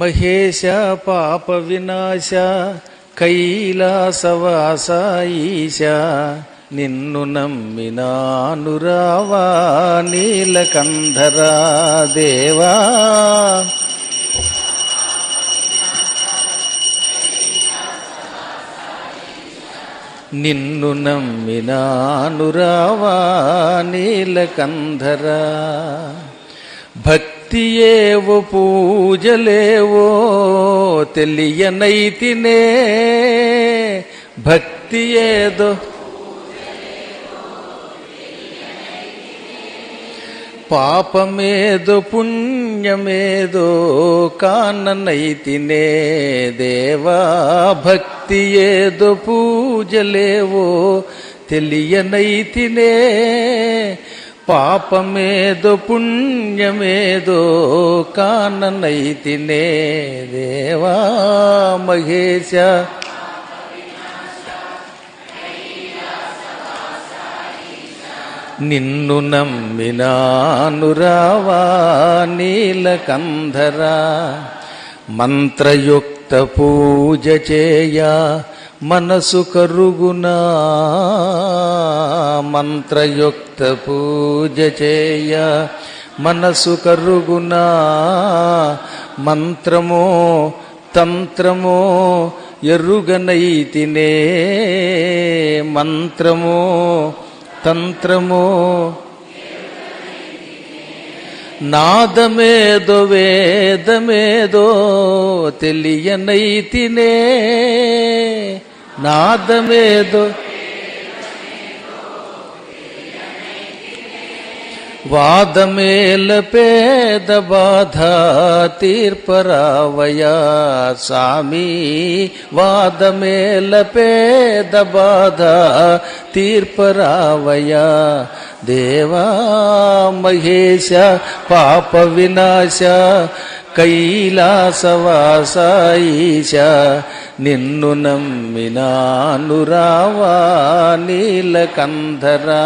మహేశ పాప వినాశ కైలాసవాస ఈశ నిన్ను నమ్మినానురావా నీలకంధరా దేవా. నిన్ను నమ్మినానురావా నీలకంధరా. భక్తియేవో పూజలేవో తెలియనైతినే, భక్తి ఏదో పాపమేదో పుణ్యమేదో కాననైతినే దేవా. భక్తి ఏదో పూజలేవో తెలియనైతినే, పాపమేదో పుణ్యమేదో కాననైతినే దేవా. మహేశ నిన్ను నమ్మినానురావా నీలకంధరా. మంత్రయుక్త పూజ చేయ మనసు కరుగునా, మంత్రయుక్త పూజ చేయ మనసు కరుగునా. మంత్రమో తంత్రమో ఎరుగనైతినే, మంత్రమో తంత్రమో నాదమేదో వేదమేదో తెలియనైతినే, నాదమేదో వాదమేల పేద బాధ తీర్పరావయా స్వామి. వాదమేల పేద బాధ తీర్పరావయా దేవా. మహేశ పాప వినాశ కైలాసవాస ఈశ నిన్ను నమ్మినానురావా నీలకంధరా.